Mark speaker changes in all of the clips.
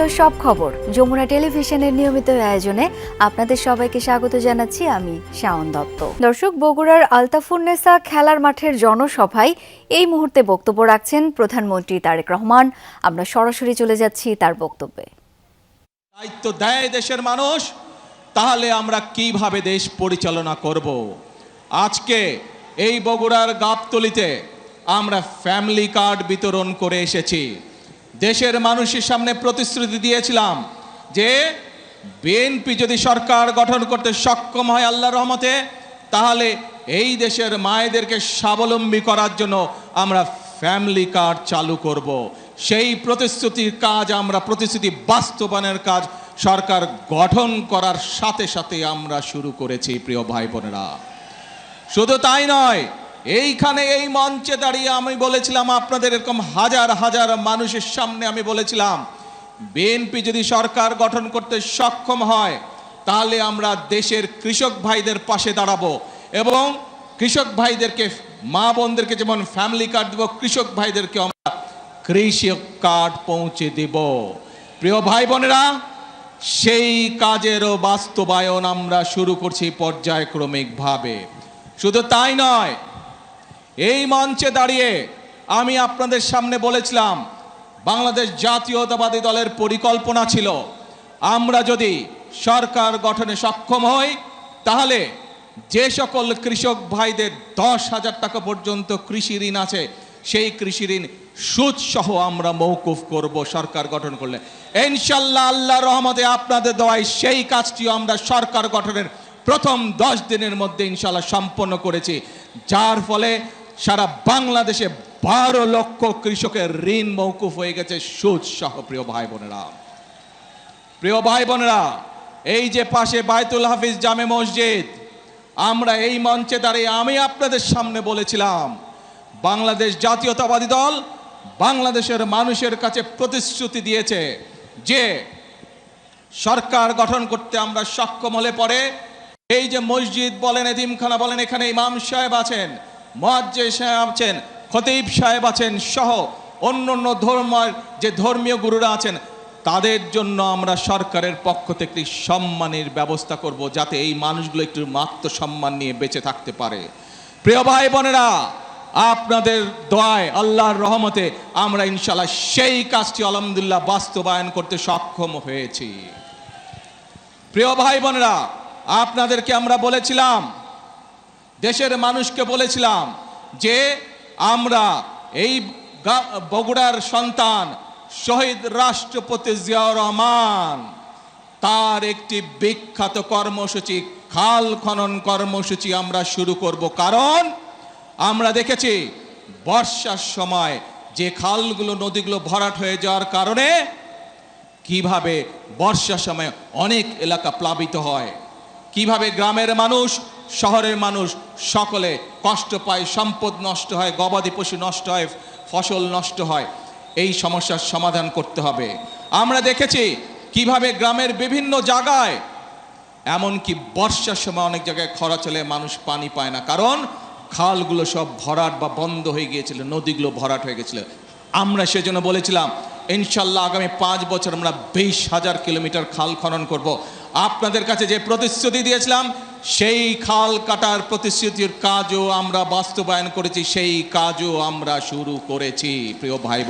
Speaker 1: আলো সব খবর যমুনা টেলিভিশনের নিয়মিত আয়োজনে আপনাদের সবাইকে স্বাগত জানাচ্ছি আমি শাওন দত্ত। দর্শক, বগুড়ার আলতাফুন্নেসা খেলার মাঠের জনসভায় এই মুহূর্তে বক্তব্য রাখছেন প্রধানমন্ত্রী তারেক রহমান। আমরা সরাসরি চলে যাচ্ছি তার বক্তব্যে।
Speaker 2: দায়িত্ব দেয় দেশের মানুষ, তাহলে আমরা কিভাবে দেশ পরিচালনা করব। আজকে এই বগুড়ার গাবতলীতে আমরা ফ্যামিলি কার্ড বিতরণ করে এসেছি। দেশের মানুষের সামনে প্রতিশ্রুতি দিয়েছিলাম যে বিএনপি যদি সরকার গঠন করতে সক্ষম হয় আল্লাহর রহমতে, তাহলে এই দেশের মায়েদেরকে স্বাবলম্বী করার জন্য আমরা ফ্যামিলি কার্ড চালু করব। সেই প্রতিশ্রুতির কাজ, আমরা প্রতিশ্রুতি বাস্তবায়নের কাজ সরকার গঠন করার সাথে সাথে আমরা শুরু করেছি। প্রিয় ভাই বোনেরা, শুধু তাই নয়, এইখানে এই মঞ্চে দাঁড়িয়ে আমি বলেছিলাম আপনাদের, এরকম হাজার হাজার মানুষের সামনে আমি বলেছিলাম, বিএনপি যদি সরকার গঠন করতে সক্ষম হয় তাহলে আমরা দেশের কৃষক ভাইদের পাশে দাঁড়াবো এবং কৃষক ভাইদেরকে, মা বোনদেরকে যেমন ফ্যামিলি কার্ড দেব, কৃষক ভাইদেরকে আমরা কৃষক কার্ড পৌঁছে দেব। প্রিয় ভাই বোনেরা, সেই কাজেরও বাস্তবায়ন আমরা শুরু করছি পর্যায়ক্রমিকভাবে। শুধু তাই নয়, এই মঞ্চে দাঁড়িয়ে আমি আপনাদের সামনে বলেছিলাম, বাংলাদেশ জাতীয়তাবাদী দলের পরিকল্পনা ছিল আমরা যদি সরকার গঠনে সক্ষম হই তাহলে যে সকল কৃষক ভাইদের 10,000 টাকা পর্যন্ত কৃষি ঋণ আছে, সেই কৃষি ঋণ সুদ সহ আমরা মওকুফ করব সরকার গঠন করলে। ইনশাআল্লাহ আল্লাহর রহমতে আপনাদের দোয়ায় সেই কাজটিও আমরা সরকার গঠনের প্রথম 10 দিনের মধ্যে ইনশাআল্লাহ সম্পন্ন করেছি, যার ফলে সারা বাংলাদেশে 12 লক্ষ কৃষকের ঋণ মওকুফ হয়ে গেছে সুদ সহ। প্রিয় ভাই বোনেরা, এই যে পাশে বায়তুল হাফিজ জামে মসজিদ, আমরা এই মঞ্চে দাঁড়িয়ে আমি আপনাদের সামনে বলেছিলাম, বাংলাদেশ জাতীয়তাবাদী দল বাংলাদেশের মানুষের কাছে প্রতিশ্রুতি দিয়েছে যে সরকার গঠন করতে আমরা সক্ষম হলে পরে এই যে মসজিদ বলেন, এতিমখানা বলেন, এখানে ইমাম সাহেব আছেন, মুয়াজ্জিন সাহেব আছেন, খতিব সাহেব আছেন সহ অন্য ধর্মের যে ধর্মীয় গুরুরা আছেন, তাদের জন্য আমরা সরকারের পক্ষ থেকে সম্মানের ব্যবস্থা করব, যাতে এই মানুষগুলো একটু আত্মসম্মান নিয়ে বেঁচে থাকতে পারে। প্রিয় ভাই বোনেরা, আপনাদের দোয়ায় আল্লাহর রহমতে আমরা ইনশাআল্লাহ সেই কাজটি আলহামদুলিল্লাহ বাস্তবায়ন করতে সক্ষম হয়েছি। প্রিয় ভাই বোনেরা, আপনাদেরকে আমরা বলেছিলাম, দেশের মানুষকে বলেছিলাম যে আমরা এই বগুড়ার সন্তান শহীদ রাষ্ট্রপতি জিয়াউর রহমান, তার একটি বিখ্যাত কর্মসূচি, খাল খনন কর্মসূচি আমরা শুরু করব। কারণ আমরা দেখেছি বর্ষার সময় যে খালগুলো, নদীগুলো ভরাট হয়ে যাওয়ার কারণে কিভাবে বর্ষার সময় অনেক এলাকা প্লাবিত হয়, কিভাবে গ্রামের মানুষ, শহরের মানুষ সকলে কষ্ট পায়, সম্পদ নষ্ট হয়, গবাদি পশু নষ্ট হয়, ফসল নষ্ট হয়। এই সমস্যার সমাধান করতে হবে। আমরা দেখেছি কিভাবে গ্রামের বিভিন্ন জায়গায়, এমনকি বর্ষার সময় অনেক জায়গায় খরা চলে, মানুষ পানি পায় না, কারণ খালগুলো সব ভরাট বা বন্ধ হয়ে গিয়েছিল, নদীগুলো ভরাট হয়ে গেছিল। আমরা সেজন্য বলেছিলাম ইনশাআল্লাহ আগামী 5 বছর আমরা 20,000 কিলোমিটার খাল খনন করব। আপনাদের কাছে যে প্রতিশ্রুতি দিয়েছিলাম, সেই খাল কাটার প্রতিশ্রুতির কাজও আমরা বাস্তবায়ন করেছি, সেই কাজও আমরা শুরু করেছি। প্রিয় ভাই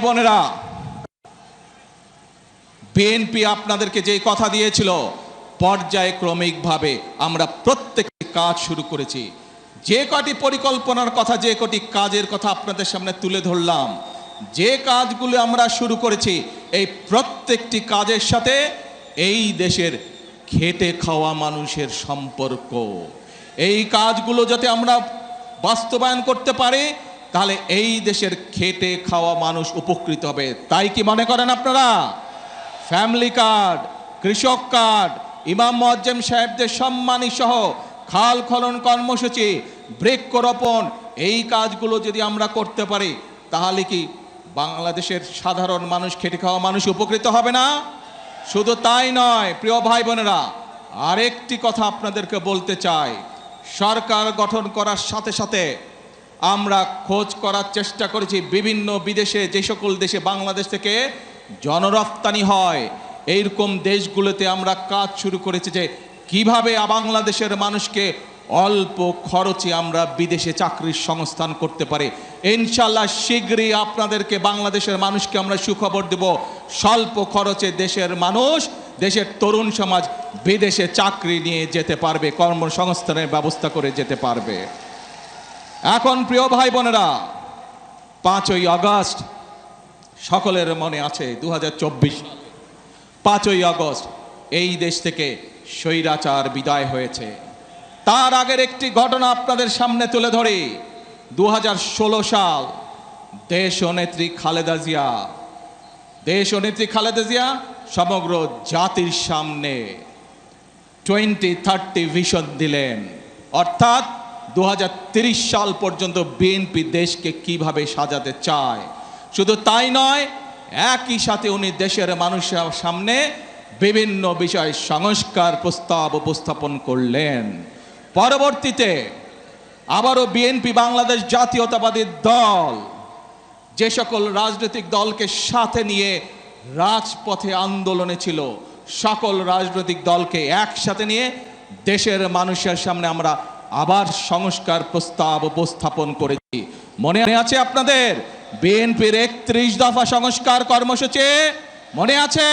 Speaker 2: বোনেরা, বিএনপি আপনাদেরকে যে কথা দিয়েছিল, পর্যায়ক্রমিকভাবে আমরা প্রত্যেকটি কাজ শুরু করেছি। যে কটি পরিকল্পনার কথা, যে কটি কাজের কথা আপনাদের সামনে তুলে ধরলাম, যে কাজগুলো আমরা শুরু করেছি, এই প্রত্যেকটি কাজের সাথে এই দেশের খেটে খাওয়া মানুষের সম্পর্ক। এই কাজগুলো যাতে আমরা বাস্তবায়ন করতে পারি, তাহলে এই দেশের খেটে খাওয়া মানুষ উপকৃত হবে। তাই কি মনে করেন আপনারা? ফ্যামিলি কার্ড, কৃষক কার্ড, ইমাম মুয়াজ্জিন সাহেবদের সম্মানী সহ খাল খনন কর্মসূচি, বৃক্ষরোপণ, এই কাজগুলো যদি আমরা করতে পারি, তাহলে কি বাংলাদেশের সাধারণ মানুষ, খেটে খাওয়া মানুষ উপকৃত হবে না? শুধু তাই নয়, প্রিয় ভাই বোনেরা, আরেকটি কথা আপনাদেরকে বলতে চাই। সরকার গঠন করার সাথে সাথে আমরা খোঁজ করার চেষ্টা করেছি বিভিন্ন বিদেশে, যে সকল দেশে বাংলাদেশ থেকে জনরপ্তানি হয় এইরকম দেশগুলোতে আমরা কাজ শুরু করেছি যে কিভাবে বাংলাদেশের মানুষকে অল্প খরচে আমরা বিদেশে চাকরির সংস্থান করতে পারি। ইনশাল্লাহ শীঘ্রই আপনাদেরকে, বাংলাদেশের মানুষকে আমরা সুখবর দেব, স্বল্প খরচে দেশের মানুষ, দেশের তরুণ সমাজ বিদেশে চাকরি নিয়ে যেতে পারবে, কর্মসংস্থানের ব্যবস্থা করে যেতে পারবে। এখন প্রিয় ভাই বোনেরা, 5ই আগস্ট সকলের মনে আছে 2024 5ই আগস্ট এই দেশ থেকে স্বৈরাচার বিদায় হয়েছে। তার আগের একটি ঘটনা আপনাদের সামনে তুলে ধরি। 2016 সাল দেশনেত্রী খালেদা জিয়া সমগ্র জাতির সামনে 2030 ভিশন দিলেন, অর্থাৎ 2030 সাল পর্যন্ত বিএনপি দেশকে কিভাবে সাজাতে চায়। শুধু তাই নয়, একই সাথে উনি দেশের মানুষের সামনে বিভিন্ন বিষয় সংস্কার প্রস্তাব উপস্থাপন করলেন। পরবর্তীতে আবারও বিএনপি, বাংলাদেশ জাতীয়তাবাদী দল, যে সকল রাজনৈতিক দলকে সাথে নিয়ে রাজপথে আন্দোলনে ছিল, সকল রাজনৈতিক দলকে একসাথে নিয়ে দেশের মানুষের সামনে আমরা আবার সংস্কার প্রস্তাব উপস্থাপন করেছি। মনে আছে আপনাদের বিএনপির 31 দফা সংস্কার কর্মসূচি মনে আছে?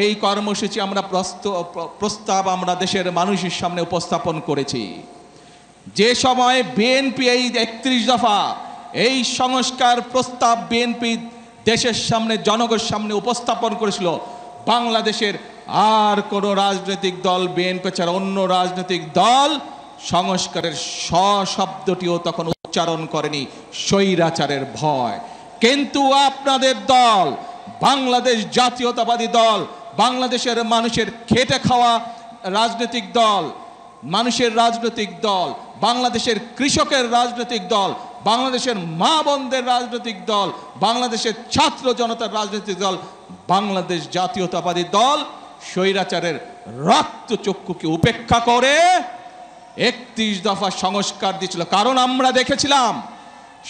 Speaker 2: এই কর্মসূচি আমরা প্রস্তাব আমরা দেশের মানুষের সামনে উপস্থাপন করেছি। যে সময় বিএনপি এই 31 দফা এই সংস্কার প্রস্তাব বিএনপি দেশের সামনে, জনগণের সামনে উপস্থাপন করেছিল, বাংলাদেশের আর কোন রাজনৈতিক দল, বিএনপি ছাড়া অন্য রাজনৈতিক দল সংস্কারের শব্দটিও তখন উচ্চারণ করেনি, স্বৈরাচারের ভয়। কিন্তু আপনাদের দল, বাংলাদেশ জাতীয়তাবাদী দল, বাংলাদেশের মানুষের খেটে খাওয়া রাজনৈতিক দল, মানুষের রাজনৈতিক দল, বাংলাদেশের কৃষকের রাজনৈতিক দল, বাংলাদেশের মা বোনদের রাজনৈতিক দল, বাংলাদেশের ছাত্র জনতার রাজনৈতিক দল, বাংলাদেশ জাতীয়তাবাদী দল স্বৈরাচারের রক্তচক্ষুকে উপেক্ষা করে 31 দফা সংস্কার দিয়েছিল। কারণ আমরা দেখেছিলাম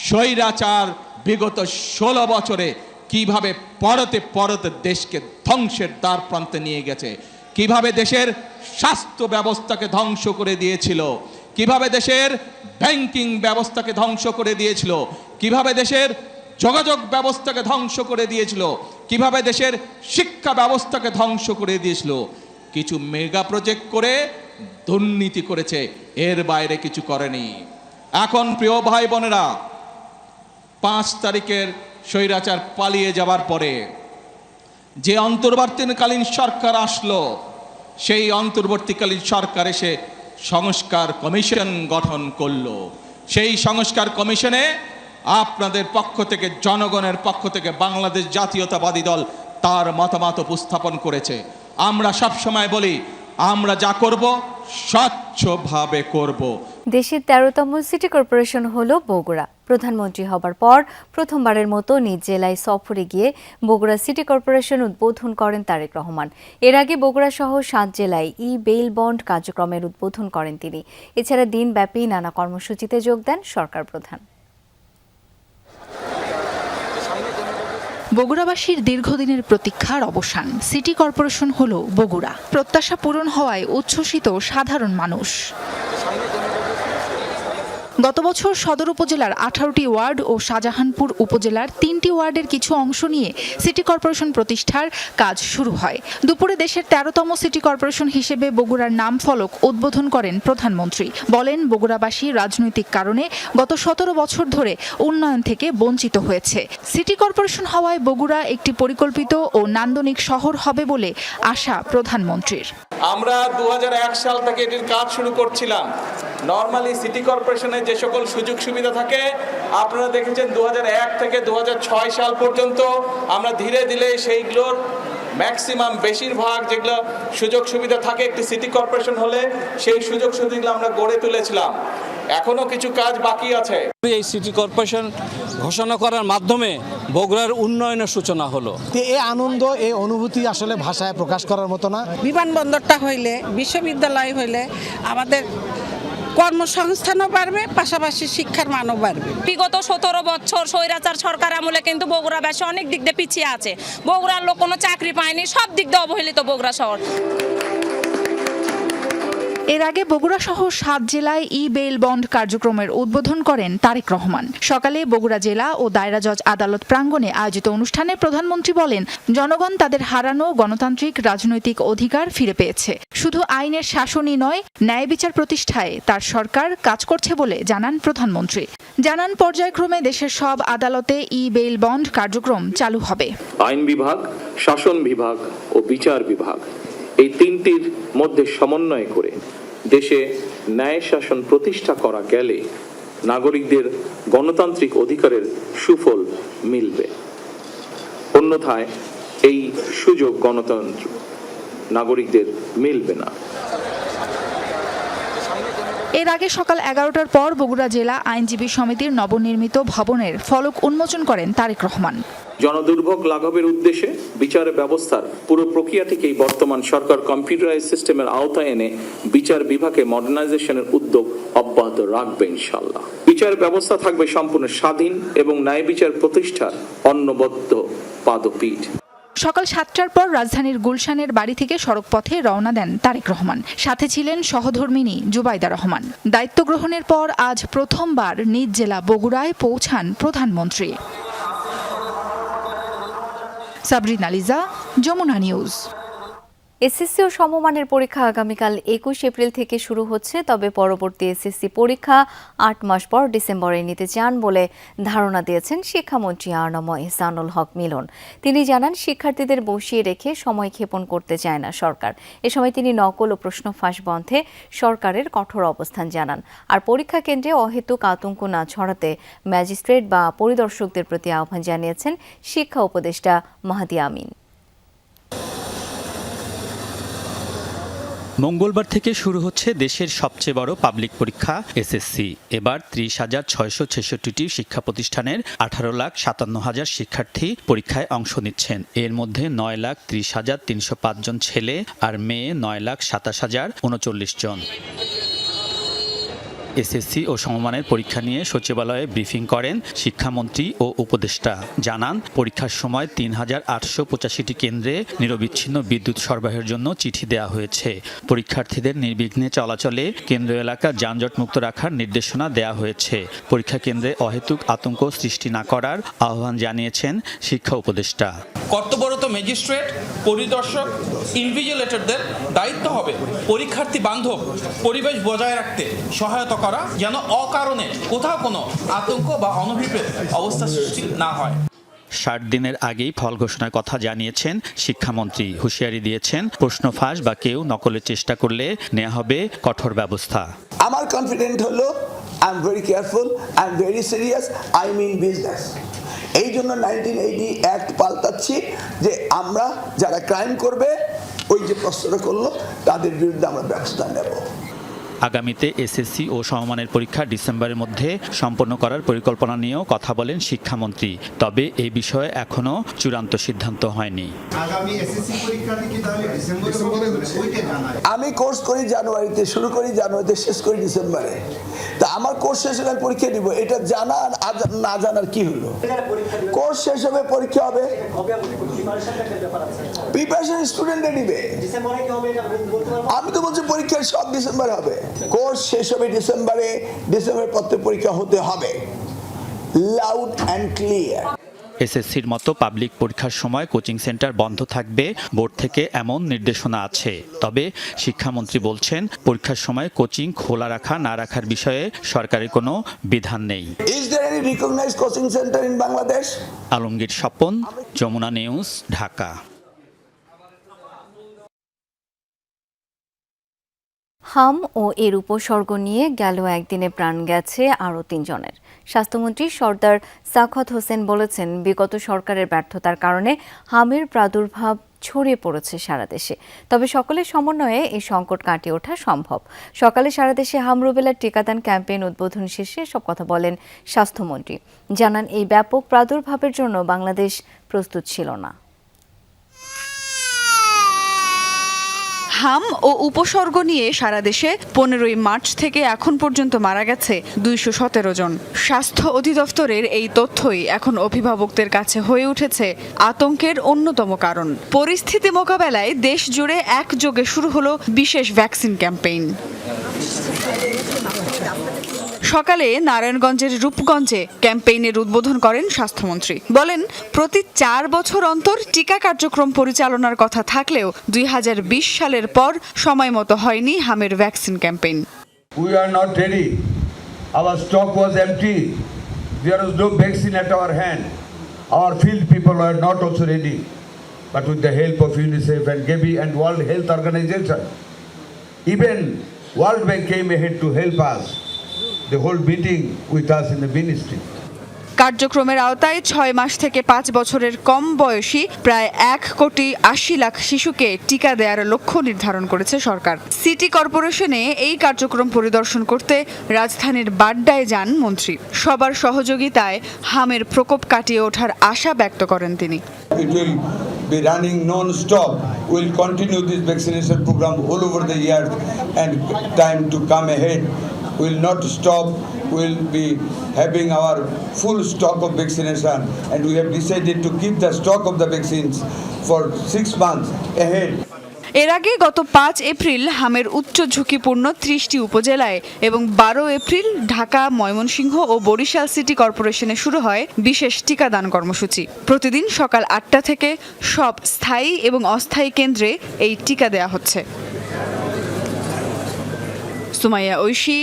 Speaker 2: স্বৈরাচার বিগত 16 বছরে কিভাবে পরতে পরতে দেশকে ধ্বংসের দ্বার প্রান্তে নিয়ে গেছে, কিভাবে দেশের স্বাস্থ্য ব্যবস্থাকে ধ্বংস করে দিয়েছিল, কিভাবে দেশের ব্যাংকিং ব্যবস্থাকে ধ্বংস করে দিয়েছিল, কিভাবে দেশের যোগাযোগ ব্যবস্থাকে ধ্বংস করে দিয়েছিল, কিভাবে দেশের শিক্ষা ব্যবস্থাকে ধ্বংস করে দিয়েছিল। কিছু মেগা প্রজেক্ট করে দুর্নীতি করেছে, এর বাইরে কিছু করেনি। এখন প্রিয় ভাই বোনেরা, 5 তারিখের স্বৈরাচার পালিয়ে যাবার পরে যে অন্তর্বর্তীকালীন সরকার আসলো, সেই অন্তর্বর্তীকালীন সরকার এসে সংস্কার কমিশন গঠন করলো। সেই সংস্কার কমিশনে আপনাদের পক্ষ থেকে, জনগণের পক্ষ থেকে বাংলাদেশ জাতীয়তাবাদী দল তার মতামত উপস্থাপন করেছে। আমরা সব সময় বলি, আমরা যা করব স্বচ্ছভাবে করব।
Speaker 1: দেশের 13তম সিটি কর্পোরেশন হলো বগুড়া। প্রধানমন্ত্রী হবার পর প্রথমবারের মতো নিজ জেলায় সফরে গিয়ে বগুড়া সিটি কর্পোরেশন উদ্বোধন করেন তারেক রহমান। এর আগে বগুড়া সহ 7 জেলায় বেইল বন্ড কার্যক্রমের উদ্বোধন করেন তিনি। এছাড়া দিনব্যাপী নানা কর্মসূচিতে যোগ দেন সরকার প্রধান।
Speaker 3: বগুড়াবাসীর দীর্ঘদিনের প্রতীক্ষার অবসান, সিটি কর্পোরেশন হলো বগুড়া। প্রত্যাশা পূরণ হওয়ায় উচ্ছ্বসিত সাধারণ মানুষ। গত বছর সদর উপজেলার 18টি ওয়ার্ড ও শাহজাহানপুর উপজেলার 3টি ওয়ার্ডের কিছু অংশ নিয়ে সিটি কর্পোরেশন প্রতিষ্ঠার কাজ শুরু হয়। দুপুরে দেশের 13তম সিটি কর্পোরেশন হিসেবে বগুড়ার নাম ফলক উদ্বোধন করেন প্রধানমন্ত্রী। বলেন, বগুড়াবাসী রাজনৈতিক কারণে গত 17 বছর ধরে উন্নয়ন থেকে বঞ্চিত হয়েছে। সিটি কর্পোরেশন হওয়ায় বগুড়া একটি পরিকল্পিত ও নান্দনিক শহর হবে বলে আশা প্রধানমন্ত্রীর।
Speaker 2: আমরা 2001 সাল থেকে এটির কাজ শুরু করছিলাম। নর্মালি সিটি কর্পোরেশনের যে সকল সুযোগ সুবিধা থাকে, আপনারা দেখেছেন 2001 থেকে 2006 সাল পর্যন্ত আমরা ধীরে ধীরে সেইগুলোর ম্যাক্সিমাম, বেশিরভাগ যেগুলো সুযোগ সুবিধা থাকে একটি সিটি কর্পোরেশন হলে, সেই সুযোগ সুবিধাগুলো আমরা গড়ে তুলেছিলাম। এখনো কিছু কাজ বাকি আছে।
Speaker 4: এই সিটি কর্পোরেশন ঘোষণা করার মাধ্যমে বগুড়ার উন্নয়নের সূচনা হলো।
Speaker 5: এই আনন্দ, এই অনুভূতি আসলে ভাষায় প্রকাশ করার মতো না।
Speaker 6: বিমানবন্দরটা হইলে, বিশ্ববিদ্যালয় হইলে, আমাদের কর্মসংস্থানও বাড়বে, পাশাপাশি শিক্ষার মানও বাড়বে।
Speaker 7: বিগত 17 বছর স্বৈরাচার সরকার আমলে কিন্তু বগুড়াবাসী অনেক দিক দিয়ে পিছিয়ে আছে। বগুড়ার লোক কোনো চাকরি পায়নি, সব দিক দিয়ে অবহেলিত বগুড়া শহর।
Speaker 3: এর আগে বগুড়া সহ 7 জেলায় ই-বেইল বন্ড কার্যক্রমের উদ্বোধন করেন তারেক রহমান। সকালে বগুড়া জেলা ও দায়রা জজ আদালত প্রাঙ্গণে আয়োজিত অনুষ্ঠানে প্রধানমন্ত্রী বলেন, জনগণ তাদের হারানো গণতান্ত্রিক রাজনৈতিক অধিকার ফিরে পেয়েছে। শুধু আইনের শাসনই নয়, ন্যায় বিচার প্রতিষ্ঠায় তার সরকার কাজ করছে বলে জানান প্রধানমন্ত্রী। জানান পর্যায়ক্রমে দেশের সব আদালতে ই-বেইল বন্ড কার্যক্রম চালু হবে।
Speaker 8: আইন বিভাগ, শাসন বিভাগ ও বিচার বিভাগ এই তিনটির মধ্যে সমন্বয় করে দেশে ন্যায় শাসন প্রতিষ্ঠা করা গেলে নাগরিকদের গণতান্ত্রিক অধিকারের সুফল মিলবে। অন্যথায় এই সুযোগ গণতন্ত্র নাগরিকদের মিলবে না।
Speaker 3: এর আগে সকাল 11টার পর বগুড়া জেলা আইনজীবী সমিতির নবনির্মিত ভবনের ফলক উন্মোচন করেন তারেক রহমান।
Speaker 8: জনদুর্ভোগ লাঘবের উদ্দেশ্যে বিচার ব্যবস্থার পুরো প্রক্রিয়াটিকেই বর্তমান সরকার কম্পিউটারাইজ সিস্টেমের আওতায় এনে বিচার বিভাগে মডার্নাইজেশনের উদ্যোগ অব্যাহত রাখবে ইনশাআল্লাহ। বিচার ব্যবস্থা থাকবে সম্পূর্ণ স্বাধীন এবং ন্যায় বিচার প্রতিষ্ঠার অন্যবদ্ধ পাদপীঠ।
Speaker 3: সকাল 7টার পর রাজধানীর গুলশানের বাড়ি থেকে সড়কপথে রওনা দেন তারেক রহমান। সাথে ছিলেন সহধর্মিণী জুবাইদা রহমান। দায়িত্ব গ্রহণের পর আজ প্রথমবার নিজ জেলা বগুড়ায় পৌঁছান প্রধানমন্ত্রী। সাবরিন আলিজা, যমুনা নিউজ।
Speaker 1: এসএসসি ও সমমানের পরীক্ষা আগামীকাল 21 এপ্রিল থেকে শুরু হচ্ছে, তবে পরবর্তী এসএসসি পরীক্ষা 8 মাস পর ডিসেম্বরে নিতে চান বলে ধারণা দিয়েছেন শিক্ষামন্ত্রী আ.ন.ম এহসানুল হক মিলন। তিনি জানান, শিক্ষার্থীদের বসিয়ে রেখে সময় ক্ষেপণ করতে চায় না সরকার। এ সময় তিনি নকল ও প্রশ্ন ফাঁস বন্ধে সরকারের কঠোর অবস্থান জানান। আর পরীক্ষা কেন্দ্রে অহেতুক আতঙ্ক না ছড়াতে ম্যাজিস্ট্রেট বা পরিদর্শকদের প্রতি আহ্বান জানিয়েছেন শিক্ষা উপদেষ্টা মাহাদি আমিন।
Speaker 9: মঙ্গলবার থেকে শুরু হচ্ছে দেশের সবচেয়ে বড় পাবলিক পরীক্ষা এসএসসি। এবার 30,666টি শিক্ষা প্রতিষ্ঠানের 18,57,000 শিক্ষার্থী পরীক্ষায় অংশ নিচ্ছেন। এর মধ্যে 9,30,305 জন ছেলে আর মেয়ে 9,27,039 জন। এসএসসি ও সমমানের পরীক্ষা নিয়ে সচিবালয়ে ব্রিফিং করেন শিক্ষামন্ত্রী ও উপদেষ্টা। জানান, পরীক্ষার সময় 3,885টি কেন্দ্রে নিরবিচ্ছিন্ন বিদ্যুৎ সরবরাহের জন্য চিঠি দেওয়া হয়েছে। পরীক্ষার্থীদের নির্বিঘ্নে চলাচলে কেন্দ্র এলাকা যানজটমুক্ত রাখার নির্দেশনা দেওয়া হয়েছে। পরীক্ষা কেন্দ্রে অহেতুক আতঙ্ক সৃষ্টি না করার আহ্বান জানিয়েছেন শিক্ষা উপদেষ্টা।
Speaker 2: কর্তব্যরত ম্যাজিস্ট্রেট, পরিদর্শক, ইনভিজিলেটরদের দায়িত্ব হবে পরীক্ষার্থী বান্ধব পরিবেশ বজায় রাখতে সহায়তা করা, যেন অকারণে কোথাও কোনো আতঙ্ক বা অনভিপ্রেত অবস্থা সৃষ্টি না হয়।
Speaker 9: 60 দিনের আগেই ফল ঘোষণার কথা জানিয়েছেন শিক্ষামন্ত্রী। হুঁশিয়ারি দিয়েছেন, প্রশ্ন ফাঁস বা কেউ নকলের চেষ্টা করলে নেওয়া হবে কঠোর ব্যবস্থা।
Speaker 10: আমার কনফিডেন্ট হলো, I am very careful, I am very serious, I mean business. এই জন্য 1980 অ্যাক্ট পাল্টাচ্ছি যে আমরা যারা ক্রাইম করবে, ওই যে প্রশ্নটা করলো, তাদের বিরুদ্ধে আমরা ব্যবস্থা নেব।
Speaker 9: আগামীতে এসএসসি ও সমমানের পরীক্ষা ডিসেম্বরের মধ্যে সম্পন্ন করার পরিকল্পনা নিয়েও কথা বলেন শিক্ষামন্ত্রী। তবে এই বিষয়ে এখনো চূড়ান্ত সিদ্ধান্ত হয়নি।
Speaker 10: আমি কোর্স করি জানুয়ারিতে, শুরু করি জানুয়ারিতে, শেষ করি ডিসেম্বরে। তা আমার কোর্স শেষ হলে পরীক্ষা দিব, এটা জানা আর না জানার কি হলো? কোর্স শেষ হবে, পরীক্ষা হবে, প্রিপারেশন স্টুডেন্টরা নিবে। আমি তো বলছি পরীক্ষা সব ডিসেম্বরে হবে। কোর্স শেষ হবে ডিসেম্বরে, ডিসেম্বরের পর পরীক্ষা হতে হবে, লাউড অ্যান্ড ক্লিয়ার।
Speaker 9: এসএসসির মতো পাবলিক পরীক্ষার সময় কোচিং সেন্টার বন্ধ থাকবে, বোর্ড থেকে এমন নির্দেশনা আছে। তবে শিক্ষামন্ত্রী বলছেন, পরীক্ষার সময় কোচিং খোলা রাখা না রাখার বিষয়ে সরকারের কোনো বিধান নেই।
Speaker 10: Is there any recognized coaching center in Bangladesh?
Speaker 9: Alamgir Swapan, Jamuna news, Dhaka.
Speaker 1: হাম ও এর উপসর্গ নিয়ে গেল একদিনে প্রাণ গেছে আরও 3 জনের। স্বাস্থ্যমন্ত্রী সর্দার সাখাওয়াত হোসেন বলেছেন, বিগত সরকারের ব্যর্থতার কারণে হামের প্রাদুর্ভাব ছড়িয়ে পড়েছে সারা দেশে। তবে সকলের সমন্বয়ে এই সংকট কাটিয়ে ওঠা সম্ভব। সকালে সারা দেশে হাম রুবেলার টিকাদান ক্যাম্পেইন উদ্বোধন শেষে সব কথা বলেন স্বাস্থ্যমন্ত্রী। জানান, এই ব্যাপক প্রাদুর্ভাবের জন্য বাংলাদেশ প্রস্তুত ছিল না।
Speaker 3: হাম ও উপসর্গ নিয়ে সারা দেশে 15ই মার্চ থেকে এখন পর্যন্ত মারা গেছে 217 জন। স্বাস্থ্য অধিদপ্তরের এই তথ্যই এখন অভিভাবকদের কাছে হয়ে উঠেছে আতঙ্কের অন্যতম কারণ। পরিস্থিতি মোকাবেলায় দেশ জুড়ে একযোগে শুরু হলো বিশেষ ভ্যাকসিন ক্যাম্পেইন। সকালে নারায়ণগঞ্জের রূপগঞ্জে ক্যাম্পেইনের উদ্বোধন করেন স্বাস্থ্যমন্ত্রী। বলেন, প্রতি 4 বছর অন্তর টিকা কার্যক্রম পরিচালনার কথা থাকলেও 2020 সালের পর সময় মতো হয়নি হামের vaccine campaign.
Speaker 11: We are not ready. Our stock was empty. There was no vaccine at our hand. Our field people were not also ready. But with the help of UNICEF and Gavi and World Health Organization, even World Bank came ahead to help us. The whole meeting with us in the ministry.
Speaker 3: কার্যক্রমের আওতায় 6 মাস থেকে 5 বছরের কম বয়সী প্রায় 1,80,00,000 শিশুকে টিকা দেওয়ার লক্ষ্য নির্ধারণ করেছে সরকার। সিটি কর্পোরেশনে এই কার্যক্রম পরিদর্শন করতে রাজধানীর বাড্ডায় যান মন্ত্রী। সবার সহযোগিতায় হামের প্রকোপ কাটিয়ে ওঠার আশা ব্যক্ত করেন তিনি।
Speaker 11: It will be running non-stop. We'll continue this vaccination program all over the year and time to come ahead. We'll not stop. We'll be having our full stock of vaccination, and we have decided to keep the stock of the vaccines for 6 months ahead.
Speaker 3: এর আগে গত 5 April হামের উচ্চ ঝুঁকিপূর্ণ 30টি উপজেলায় এবং 12 April Dhaka, Mymensingh ও Barishal city কর্পোরেশনে শুরু হয় বিশেষ টিকাদান কর্মসূচি। প্রতিদিন সকাল 8টা থেকে সব স্থায়ী এবং অস্থায়ী কেন্দ্রে এই টিকা দেয়া হচ্ছে। সুমাইয়া ঐশী,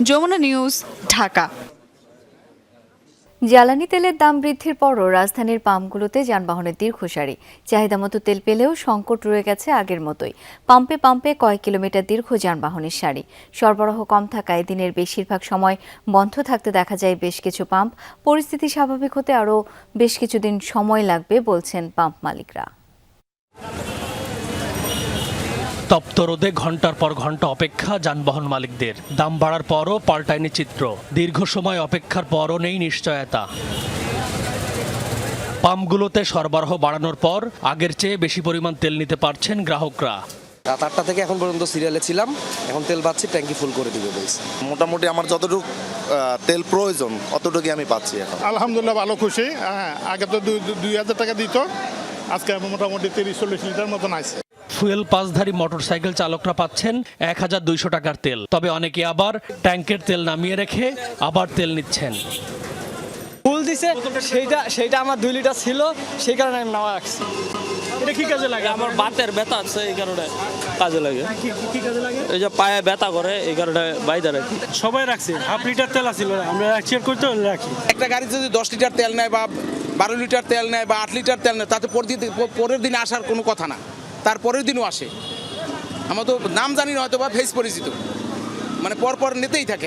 Speaker 3: যমুনা নিউজ, ঢাকা।
Speaker 1: জ্বালানি তেলের দাম বৃদ্ধির পরও রাজধানীর পাম্পগুলোতে যানবাহনের দীর্ঘ সারি। চাহিদা মতো তেল পেলেও সংকট রয়ে গেছে আগের মতোই। পাম্পে পাম্পে কয়েক কিলোমিটার দীর্ঘ যানবাহনের সারি। সরবরাহ কম থাকায় দিনের বেশিরভাগ সময় বন্ধ থাকতে দেখা যায় বেশ কিছু পাম্প। পরিস্থিতি স্বাভাবিক হতে আরও বেশ কিছুদিন সময় লাগবে বলছেন পাম্প মালিকরা।
Speaker 12: তপ্ত রোদে ঘন্টার পর ঘন্টা অপেক্ষা যানবাহন মালিকদের। দাম বাড়ার পরও পাল্টায়নি চিত্র। দীর্ঘ সময় অপেক্ষার পরও নেই নিশ্চয়তা। পাম্পগুলোতে সরবরাহ বাড়ানোর পর আগের চেয়ে বেশি পরিমাণ তেল নিতে পারছেন গ্রাহকরা।
Speaker 13: রাত 8টা থেকে এখন পর্যন্ত সিরিয়ালে ছিলাম, এখন তেল পাচ্ছি, ট্যাঙ্কি ফুল করে দিবে বলছে।
Speaker 14: মোটামুটি আমার যতটুকু তেল প্রয়োজন অতটুকুই আমি পাচ্ছি এখন।
Speaker 15: আলহামদুলিল্লাহ ভালো খুশি। হ্যাঁ, আগে তো 2,000 টাকা দিত, আজকে মোটামুটি 30-40 লিটার মতন আছে।
Speaker 12: ফুয়েল পাসধারী মোটরসাইকেল চালকরা পাচ্ছেন 1,200 টাকার তেল। তবে অনেকে আবার ট্যাঙ্কের তেল নামিয়ে রেখে আবার তেল নিচ্ছেন।
Speaker 16: ফুল দিছে, সেইটা আমার 2 লিটার ছিল, সেই কারণে আমি নামা রাখছি। এটা কি কাজে লাগে?
Speaker 4: আমার বাতের ব্যথা আছে, এই কারণে কাজে লাগে।
Speaker 16: কি কাজে লাগে?
Speaker 4: এই যে পায়ে ব্যথা করে, এই কারণে বাইরে রাখি।
Speaker 16: সবাই রাখছি, 1/2 লিটার তেল আছিল, আমরা চেক করতে রাখি।
Speaker 17: একটা গাড়ি যদি 10 লিটার তেল নেয় বা 12 লিটার তেল নেয় বা 8 লিটার তেল নেয়, তাতে পরের দিন আসার কোনো কথা না, তার পরের দিনও আসে। আমরা তো নাম জানি না, হয়তো বা ফেস পরিচিত, মানে পরপর নিতেই থাকে।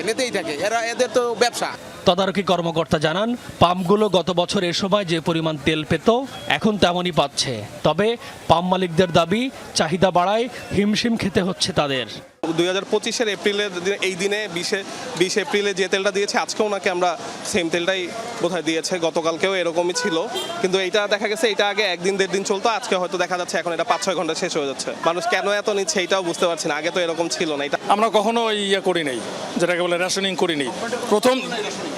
Speaker 17: এদের তো ব্যবসা।
Speaker 12: তদারকি কর্মকর্তা জানান, পাম্পগুলো গত বছর এ সময় যে পরিমাণ তেল পেত এখন তেমনই পাচ্ছে। তবে পাম্প মালিকদের দাবি, চাহিদা বাড়ায় হিমশিম খেতে হচ্ছে তাদের।
Speaker 18: 2025-এর এপ্রিলের এই দিনে 20 এপ্রিলে যে তেলটা দিয়েছে, আজকেও নাকি আমরা সেম তেলটাই বোধহয় দিয়েছে। গতকালকেও এরকমই ছিল, কিন্তু এইটা দেখা গেছে এটা আগে 1-1.5 দিন চলতো, আজকে হয়তো দেখা যাচ্ছে এখন এটা 5-6 ঘন্টা শেষ হয়ে যাচ্ছে। মানুষ কেন এত নিচ্ছে এইটাও বুঝতে পারছি না। আগে তো এরকম ছিল না। এটা
Speaker 15: আমরা কখনো করি নাই, যেটাকে বলে রেশনিং করি নাই।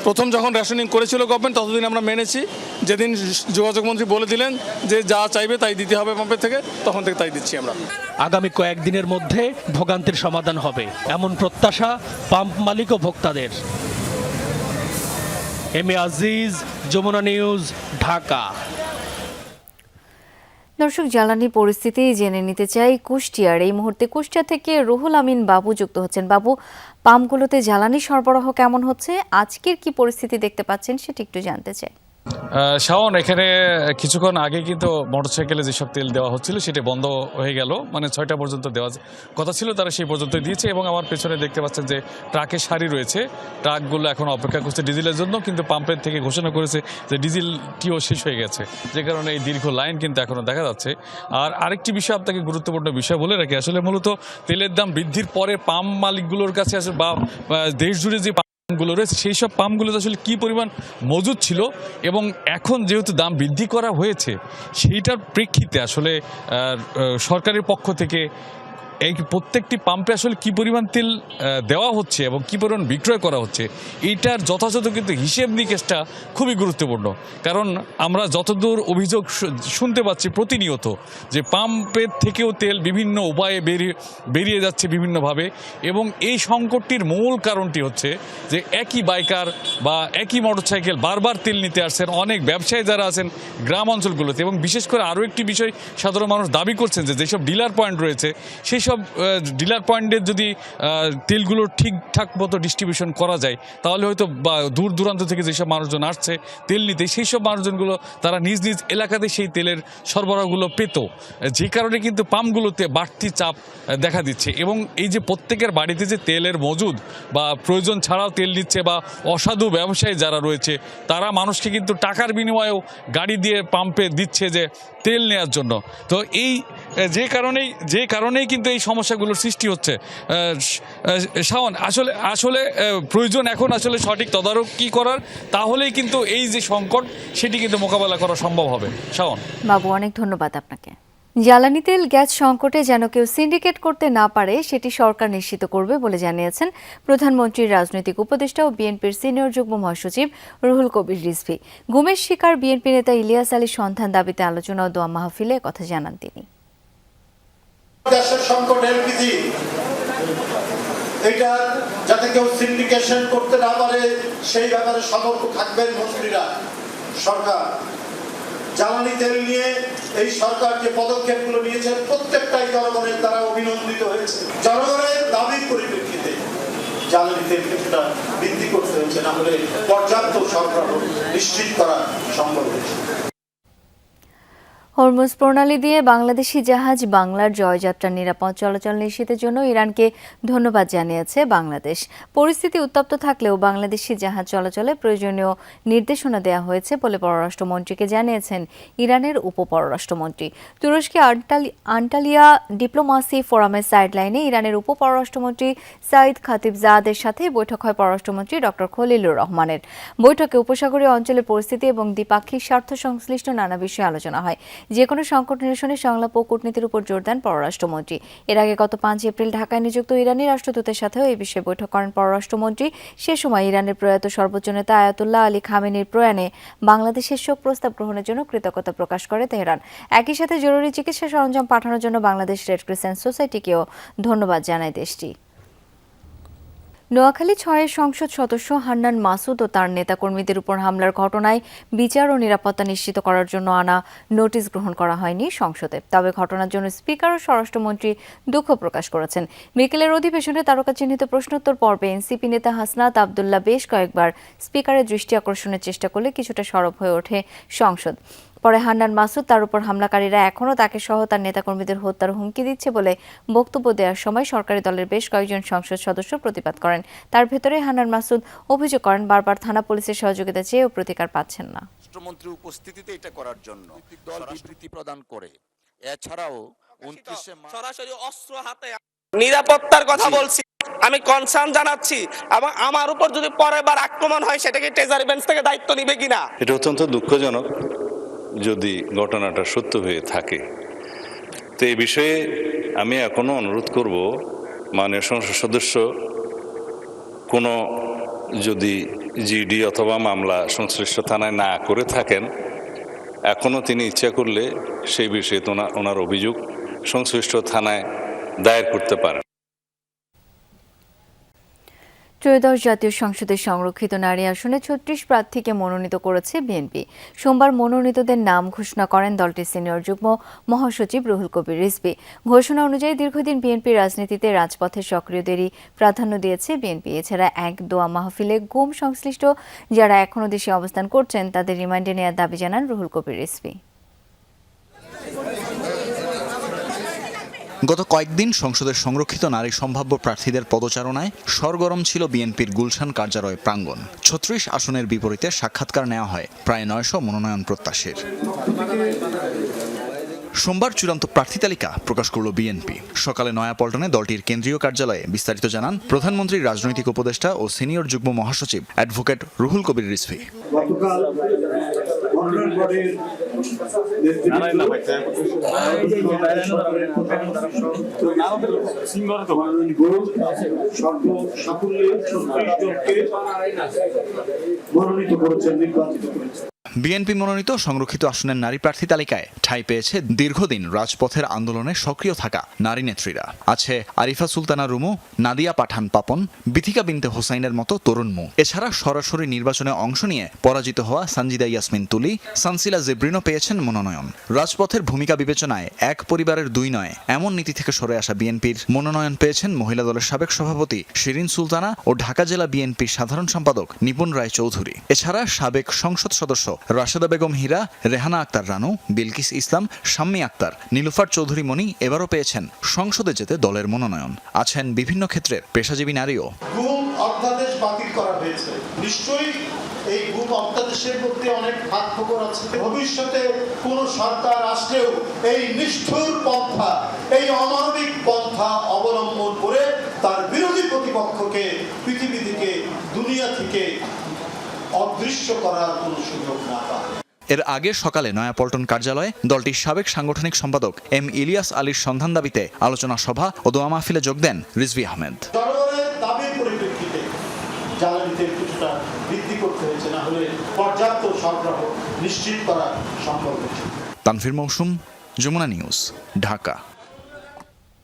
Speaker 15: প্রথম যখন রেশনিং করেছিল গভর্নমেন্ট, ততদিন আমরা মেনেছি। যেদিন যোগাযোগ মন্ত্রী বলে দিলেন যে যা চাইবে তাই দিতে হবে পাম্পের থেকে, তখন থেকে তাই দিচ্ছি আমরা।
Speaker 12: আগামী কয়েকদিনের মধ্যে ভোগান্তির সমাধান হবে এমন প্রত্যাশা পাম্প মালিক ও ভোক্তাদের। M A Aziz, Jamuna news, Dhaka.
Speaker 1: দর্শক, জ্বালানি পরিস্থিতি জেনে নিতে চাই কুষ্টিয়ার। এই মুহূর্তে কুষ্টিয়া থেকে রুহুল আমিন বাবু যুক্ত হচ্ছেন। বাবু, পাম্পগুলোতে জ্বালানি সরবরাহ কেমন হচ্ছে, আজকের কি পরিস্থিতি দেখতে পাচ্ছেন সেটা একটু জানতে চাই।
Speaker 19: শাওন, এখানে কিছুক্ষণ আগে কিন্তু মোটরসাইকেলে যেসব তেল দেওয়া হচ্ছিল সেটা বন্ধ হয়ে গেল। মানে 6টা পর্যন্ত দেওয়া কথা ছিল, তারা সেই পর্যন্ত দিয়েছে। এবং আমার পেছনে দেখতে পাচ্ছেন যে ট্রাকের সারি রয়েছে, ট্রাকগুলো এখন অপেক্ষা করছে ডিজেলের জন্য। কিন্তু পাম্পের থেকে ঘোষণা করেছে যে ডিজেলটিও শেষ হয়ে গেছে, যে কারণে এই দীর্ঘ লাইন কিন্তু এখনও দেখা যাচ্ছে। আর আরেকটি বিষয় আপনাকে গুরুত্বপূর্ণ বিষয় বলে রাখি, আসলে মূলত তেলের দাম বৃদ্ধির পরে পাম্প মালিকগুলোর কাছে আসলে বা দেশ জুড়ে যে পাম্পগুলো রয়েছে সেই সব পাম্পগুলোতে আসলে কী পরিমাণ মজুদ ছিল, এবং এখন যেহেতু দাম বৃদ্ধি করা হয়েছে সেইটার প্রেক্ষিতে আসলে সরকারের পক্ষ থেকে এই প্রত্যেকটি পাম্পে আসলে কী পরিমাণ তেল দেওয়া হচ্ছে এবং কী পরিমাণ বিক্রয় করা হচ্ছে এইটার যথাযথ কিন্তু হিসেব নিকেশটা খুবই গুরুত্বপূর্ণ। কারণ আমরা যতদূর অভিযোগ শুনতে পাচ্ছি প্রতিনিয়ত যে পাম্পের থেকেও তেল বিভিন্ন উপায়ে বেরিয়ে যাচ্ছে বিভিন্নভাবে, এবং এই সংকটটির মূল কারণটি হচ্ছে যে একই বাইকার বা একই মোটরসাইকেল বারবার তেল নিতে আসছেন অনেক ব্যবসায়ী যারা আছেন গ্রাম অঞ্চলগুলোতে। এবং বিশেষ করে আরও একটি বিষয় সাধারণ মানুষ দাবি করছেন যে যেসব ডিলার পয়েন্ট রয়েছে সেই সব ডিলার পয়েন্টের যদি তেলগুলো ঠিকঠাক মতো ডিস্ট্রিবিউশন করা যায় তাহলে হয়তো দূর দূরান্ত থেকে যেসব মানুষজন আসছে তেল নিতে সেই সব মানুষজনগুলো তারা নিজ নিজ এলাকাতে সেই তেলের সরবরাহগুলো পেত, যে কারণে কিন্তু পাম্পগুলোতে বাড়তি চাপ দেখা দিচ্ছে। এবং এই যে প্রত্যেকের বাড়িতে যে তেলের মজুদ বা প্রয়োজন ছাড়াও তেল নিচ্ছে বা অসাধু ব্যবসায়ী যারা রয়েছে তারা মানুষকে কিন্তু টাকার বিনিময়েও গাড়ি দিয়ে পাম্পে দিচ্ছে যে তেল নেওয়ার জন্য। তো এই যে কারণেই কিন্তু এই সমস্যাগুলোর সৃষ্টি হচ্ছে। শাওন, আসলে প্রয়োজন এখন আসলে সঠিক তদারকি করার, তাহলেই কিন্তু এই যে সংকট সেটি কিন্তু মোকাবেলা করা সম্ভব হবে। শাওন
Speaker 1: বাবু, অনেক ধন্যবাদ আপনাকে। জ্বালানি তেল গ্যাস সংকটে যেন কেউ সিন্ডিকেট করতে না পারে সেটি সরকার নিশ্চিত করবে বলে জানিয়েছেন প্রধানমন্ত্রীর রাজনৈতিক উপদেষ্টা ও বিএনপির সিনিয়র যুগ্ম মহাসচিব রুহুল কবির রিজভী। গুমের শিকার বিএনপি নেতা ইলিয়াস আলীর সন্ধান দাবিতে আলোচনা ও দোয়া মাহফিলে কথা জানান তিনি।
Speaker 20: গ্যাসের সংকট, এলপিজি, এটা যাতে কেউ সিন্ডিকেশন করতে না পারে সেই ব্যাপারে সতর্ক থাকবেন মন্ত্রীরা। সরকার জ্বালানি তেল নিয়ে এই সরকার যে পদক্ষেপগুলো নিয়েছে প্রত্যেকটাই জনগণের দ্বারা অভিনন্দিত হয়েছে। জনগণের দাবির পরিপ্রেক্ষিতে জ্বালানি তেল কিছুটা বৃদ্ধি করতে হয়েছে, না হলে পর্যাপ্ত সরবরাহ নিশ্চিত করা সম্ভব হয়েছে।
Speaker 1: হরমুজ প্রণালী দিয়ে বাংলাদেশি জাহাজ বাংলার জয়যাত্রার নিরাপদ চলাচল নিশ্চিতের জন্য ইরানকে ধন্যবাদ জানিয়েছে বাংলাদেশ। পরিস্থিতি উত্তপ্ত থাকলেও বাংলাদেশি জাহাজ চলাচলে প্রয়োজনীয় নির্দেশনা দেওয়া হয়েছে বলে পররাষ্ট্রমন্ত্রীকে জানিয়েছেন ইরানের উপপররাষ্ট্রমন্ত্রী। তুরস্কে আন্টালিয়া ডিপ্লোমাসি ফোরামের সাইডলাইনে ইরানের উপপররাষ্ট্রমন্ত্রী সাইদ খাতিবজাদের সাথে বৈঠক হয় পররাষ্ট্রমন্ত্রী ডক্টর খলিলুর রহমানের। বৈঠকে উপসাগরীয় অঞ্চলের পরিস্থিতি এবং দ্বিপাক্ষিক স্বার্থ সংশ্লিষ্ট নানা বিষয়ে আলোচনা হয়। যে কোনো সংকট নিরসনে সংলাপ ও কূটনীতির উপর জোর দেন পররাষ্ট্রমন্ত্রী। এর আগে গত 5 এপ্রিল ঢাকায় নিযুক্ত ইরানি রাষ্ট্রদূতের সাথেও এই বিষয়ে বৈঠক করেন পররাষ্ট্রমন্ত্রী। সে সময় ইরানের প্রয়াত সর্বোচ্চ নেতা আয়াতুল্লাহ আলী খামেনির প্রয়াণে বাংলাদেশের শোক প্রস্তাব গ্রহণের জন্য কৃতজ্ঞতা প্রকাশ করে তেহরান। একই সাথে জরুরি চিকিৎসা সরঞ্জাম পাঠানোর জন্য বাংলাদেশ রেড ক্রিসেন্ট সোসাইটিকেও ধন্যবাদ জানায় দেশটি। নোয়াখালী 6-এর সংসদ সদস্য হান্নান মাসুদ ও তার নেতাকর্মীদের উপর হামলার ঘটনায় বিচার ও নিরাপত্তা নিশ্চিত করার জন্য আনা নোটিশ গ্রহণ করা হয়নি সংসদে। তবে ঘটনার জন্য স্পিকার ও স্বরাষ্ট্রমন্ত্রী দুঃখ প্রকাশ করেছেন। বিকেলের অধিবেশনে তারকা চিহ্নিত প্রশ্নোত্তর পর্বে এনসিপি নেতা হাসনাত আবদুল্লাহ বেশ কয়েকবার স্পিকারের দৃষ্টি আকর্ষণের চেষ্টা করলে কিছুটা সরব হয়ে ওঠে সংসদ। পরে হান্নান মাসুদ তার উপর হামলাকারীরা এখনও তাকে সহ তার নেতাকর্মীদের হত্যার হুমকি দিচ্ছে বলে বক্তব্য দেওয়ার সময় সরকারি দলের বেশ কয়েকজন সংসদ সদস্য প্রতিবাদ করেন। তার ভেতরে হান্নান মাসুদ অভিযোগ করেন বারবার থানা পুলিশের সহযোগিতা চেয়েও প্রতিকার পাচ্ছেন না।
Speaker 21: রাষ্ট্রমন্ত্রীর উপস্থিতিতে এটা করার জন্য দল বিবৃতি প্রদান করে, এছাড়াও 29
Speaker 22: সরাসরি অস্ত্র হাতে নিরাপত্তার কথা বলছি, আমি কনসার্ন জানাচ্ছি এবং আমার উপর যদি পরের বার আক্রমণ হয় সেটাকে ট্রেজারি বেঞ্চ থেকে দায়িত্ব নিবে কিনা।
Speaker 23: এটা অত্যন্ত দুঃখজনক যদি ঘটনাটা সত্য হয়ে থাকে। তো এই বিষয়ে আমি এখনো অনুরোধ করব মাননীয় সংসদ সদস্য কোনো যদি জিডি অথবা মামলা সংশ্লিষ্ট থানায় না করে থাকেন, এখনও তিনি ইচ্ছা করলে সেই বিষয়ে ওনার অভিযোগ সংশ্লিষ্ট থানায় দায়ের করতে পারেন।
Speaker 1: ত্রয়োদশ জাতীয় সংসদের সংরক্ষিত নারী আসনে 36 প্রার্থীকে মনোনীত করেছে বিএনপি। সোমবার মনোনীতদের নাম ঘোষণা করেন দলটির সিনিয়র যুগ্ম মহাসচিব রুহুল কবির রিজভী। ঘোষণা অনুযায়ী দীর্ঘদিন বিএনপির রাজনীতিতে রাজপথের সক্রিয়দেরই প্রাধান্য দিয়েছে বিএনপি। এছাড়া এক দোয়া মাহফিলে গুম সংশ্লিষ্ট যারা এখনও দেশে অবস্থান করছেন তাদের রিমান্ডে নেওয়ার দাবি জানান রুহুল কবির রিজভী।
Speaker 24: গত কয়েকদিন সংসদের সংরক্ষিত নারী সম্ভাব্য প্রার্থীদের পদচারণায় সরগরম ছিল বিএনপির গুলশান কার্যালয় প্রাঙ্গণ। 36 আসনের বিপরীতে সাক্ষাৎকার নেওয়া হয় প্রায় 900 মনোনয়ন প্রত্যাশীর। সোমবার চূড়ান্ত প্রার্থী তালিকা প্রকাশ করল বিএনপি। সকালে নয়াপল্টনে দলটির কেন্দ্রীয় কার্যালয়ে বিস্তারিত জানান প্রধানমন্ত্রীর রাজনৈতিক উপদেষ্টা ও সিনিয়র যুগ্ম মহাসচিব অ্যাডভোকেট রুহুল কবির রিজভী।
Speaker 20: মনোনীত করেছেন, নির্বাচিত করেছেন।
Speaker 24: বিএনপি মনোনীত সংরক্ষিত আসনের নারী প্রার্থী তালিকায় ঠাঁই পেয়েছে দীর্ঘদিন রাজপথের আন্দোলনে সক্রিয় থাকা নারী নেত্রীরা। আছে আরিফা সুলতানা রুমু, নাদিয়া পাঠান পাপন, বিথিকা বিনতে হোসাইনের মতো তরুণ মুখ। এছাড়া সরাসরি নির্বাচনে অংশ নিয়ে পরাজিত হওয়া সানজিদা ইয়াসমিন তুলি, সানসিলা জেব্রিনো পেয়েছেন মনোনয়ন। রাজপথের ভূমিকা বিবেচনায় এক পরিবারের দুই নয় এমন নীতি থেকে সরে আসা বিএনপির মনোনয়ন পেয়েছেন মহিলা দলের সাবেক সভাপতি শিরিন সুলতানা ও ঢাকা জেলা বিএনপির সাধারণ সম্পাদক নিপুণ রায় চৌধুরী। এছাড়া সাবেক সংসদ সদস্য রাশেদা বেগম হীরা, রেহানা আক্তার রানু, বিলকিস ইসলাম, শাম্মী আক্তার, নীলুফার চৌধুরী মনি এবারও পেয়েছেন সংসদে যেতে দলের মনোনয়ন। আছেন বিভিন্ন ক্ষেত্রের পেশাজীবী নারীও।
Speaker 20: গুম অধ্যাদেশ বাতিল করা হয়েছে, নিশ্চয়ই এই গুম অধ্যাদেশের মধ্যে অনেক ফাঁক ফোকর আছে। ভবিষ্যতে কোন সরকার আসলেও এই নিষ্ঠুর পন্থা, এই অমানবিক পন্থা অবলম্বন করে তার বিরোধী প্রতিপক্ষকে পৃথিবী থেকে, দুনিয়া থেকে অদৃশ্য করার কোনো সুযোগ না পায়।
Speaker 24: এর আগে সকালে নয়াপল্টন কার্যালয়ে দলটির সাবেক সাংগঠনিক সম্পাদক এম ইলিয়াস আলীর সন্ধান দাবিতে আলোচনা সভা ও দোয়া মাহফিলে যোগ দেন রিজভী আহমেদ।
Speaker 20: জনগণের দাবির পরিপ্রেক্ষিতে জ্বালানিতে কিছুটা বৃদ্ধি করতে হয়েছে, না হলে পর্যাপ্ত সরবরাহ নিশ্চিত করা সম্ভব হচ্ছে।
Speaker 24: তানভীর মৌসুম, যমুনা নিউজ, ঢাকা।